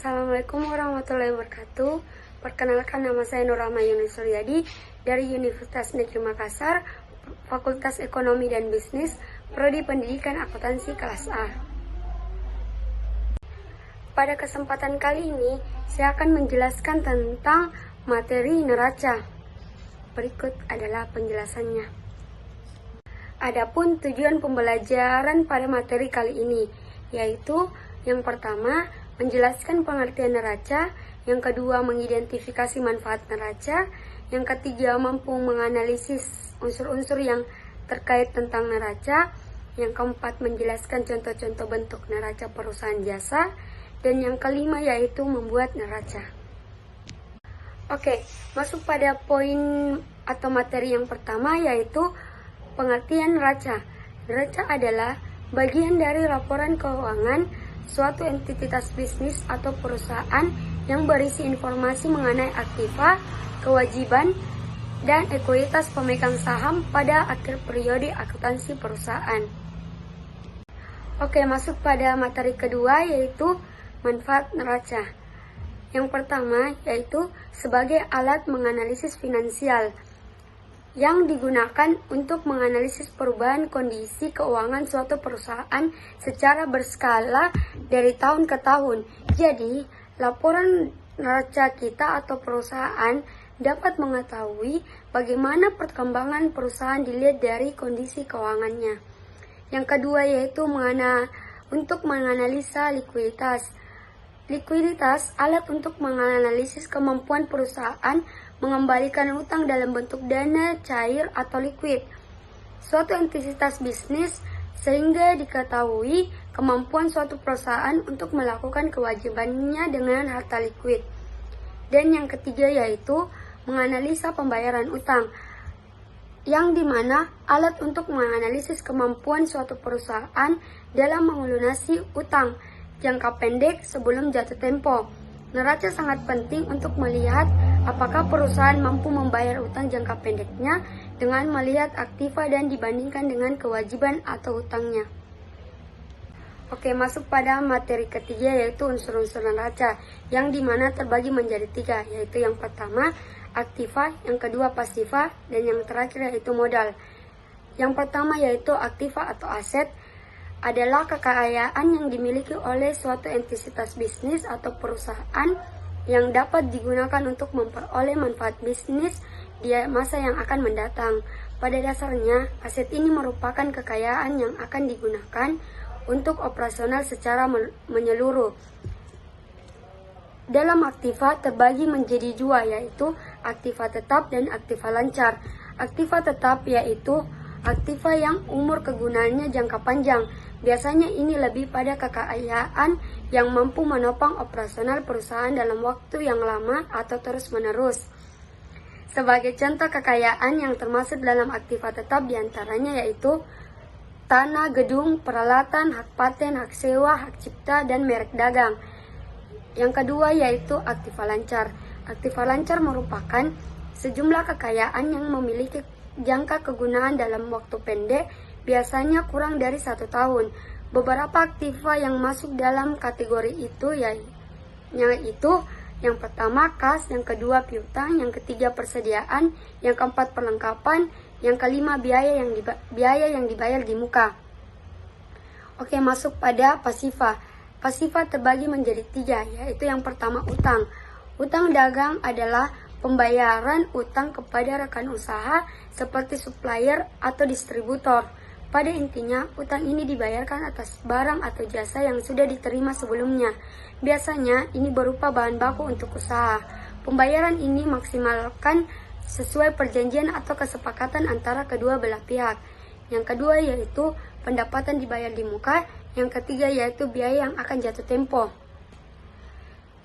Assalamualaikum warahmatullahi wabarakatuh. Perkenalkan, nama saya Nur Rahma Yuni Suryadi dari Universitas Negeri Makassar, Fakultas Ekonomi dan Bisnis, Prodi Pendidikan Akuntansi kelas A. Pada kesempatan kali ini, saya akan menjelaskan tentang materi neraca. Berikut adalah penjelasannya. Adapun tujuan pembelajaran pada materi kali ini, yaitu yang pertama, menjelaskan pengertian neraca, yang kedua, mengidentifikasi manfaat neraca, yang ketiga, mampu menganalisis unsur-unsur yang terkait tentang neraca, yang keempat, menjelaskan contoh-contoh bentuk neraca perusahaan jasa, dan yang kelima yaitu membuat neraca. Oke, masuk pada poin atau materi yang pertama, yaitu pengertian neraca. Neraca adalah bagian dari laporan keuangan suatu entitas bisnis atau perusahaan yang berisi informasi mengenai aktiva, kewajiban, dan ekuitas pemegang saham pada akhir periode akuntansi perusahaan. Oke, masuk pada materi kedua, yaitu manfaat neraca. Yang pertama yaitu sebagai alat menganalisis finansial yang digunakan untuk menganalisis perubahan kondisi keuangan suatu perusahaan secara berskala dari tahun ke tahun. Jadi, laporan neraca kita atau perusahaan dapat mengetahui bagaimana perkembangan perusahaan dilihat dari kondisi keuangannya. Yang kedua yaitu untuk menganalisa likuiditas. Likuiditas alat untuk menganalisis kemampuan perusahaan mengembalikan utang dalam bentuk dana cair atau likuid suatu entitas bisnis, sehingga diketahui kemampuan suatu perusahaan untuk melakukan kewajibannya dengan harta likuid. Dan yang ketiga yaitu menganalisa pembayaran utang, yang dimana alat untuk menganalisis kemampuan suatu perusahaan dalam melunasi utang jangka pendek sebelum jatuh tempo. Neraca sangat penting untuk melihat apakah perusahaan mampu membayar utang jangka pendeknya dengan melihat aktiva dan dibandingkan dengan kewajiban atau utangnya. Oke, masuk pada materi ketiga yaitu unsur-unsur neraca, yang dimana terbagi menjadi tiga, yaitu yang pertama aktiva, yang kedua pasiva, dan yang terakhir yaitu modal. Yang pertama yaitu aktiva atau aset adalah kekayaan yang dimiliki oleh suatu entitas bisnis atau perusahaan yang dapat digunakan untuk memperoleh manfaat bisnis di masa yang akan mendatang. Pada dasarnya, aset ini merupakan kekayaan yang akan digunakan untuk operasional secara menyeluruh. Dalam aktiva terbagi menjadi dua, yaitu aktiva tetap dan aktiva lancar. Aktiva tetap yaitu aktiva yang umur kegunaannya jangka panjang. Biasanya ini lebih pada kekayaan yang mampu menopang operasional perusahaan dalam waktu yang lama atau terus-menerus. Sebagai contoh kekayaan yang termasuk dalam aktiva tetap diantaranya yaitu tanah, gedung, peralatan, hak paten, hak sewa, hak cipta, dan merek dagang. Yang kedua yaitu aktiva lancar. Aktiva lancar merupakan sejumlah kekayaan yang memiliki jangka kegunaan dalam waktu pendek, biasanya kurang dari 1 tahun. Beberapa aktiva yang masuk dalam kategori itu yaitu yang pertama kas, yang kedua piutang, yang ketiga persediaan, yang keempat perlengkapan, yang kelima biaya yang dibayar di muka. Oke, masuk pada pasiva. Pasiva terbagi menjadi tiga, yaitu yang pertama utang. Utang dagang adalah pembayaran utang kepada rekan usaha seperti supplier atau distributor. Pada intinya, utang ini dibayarkan atas barang atau jasa yang sudah diterima sebelumnya. Biasanya, ini berupa bahan baku untuk usaha. Pembayaran ini maksimalkan sesuai perjanjian atau kesepakatan antara kedua belah pihak. Yang kedua yaitu pendapatan dibayar di muka. Yang ketiga yaitu biaya yang akan jatuh tempo.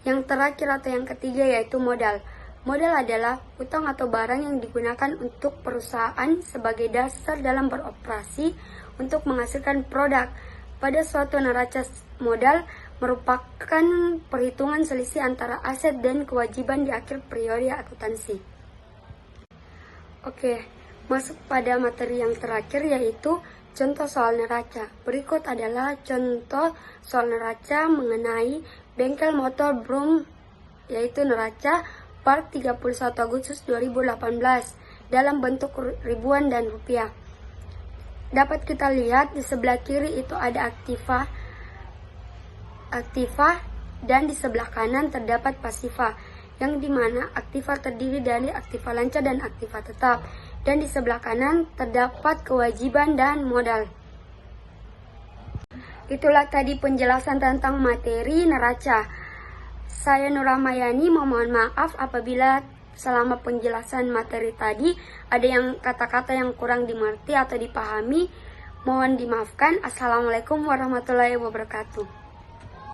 Yang terakhir atau yang ketiga yaitu modal. Modal adalah utang atau barang yang digunakan untuk perusahaan sebagai dasar dalam beroperasi untuk menghasilkan produk. Pada suatu neraca, modal merupakan perhitungan selisih antara aset dan kewajiban di akhir periode akuntansi. Oke, masuk pada materi yang terakhir yaitu Contoh soal neraca. Berikut adalah contoh soal neraca mengenai bengkel motor Brum, yaitu neraca per 31 Agustus 2018 dalam bentuk ribuan dan rupiah. Dapat kita lihat di sebelah kiri itu ada aktiva dan di sebelah kanan terdapat pasiva, yang dimana aktiva terdiri dari aktiva lancar dan aktiva tetap, dan di sebelah kanan terdapat kewajiban dan modal. Itulah tadi penjelasan tentang materi neraca. Saya Nur Rahmayani mohon maaf apabila selama penjelasan materi tadi ada yang kata-kata yang kurang dimengerti atau dipahami. Mohon dimaafkan. Assalamualaikum warahmatullahi wabarakatuh.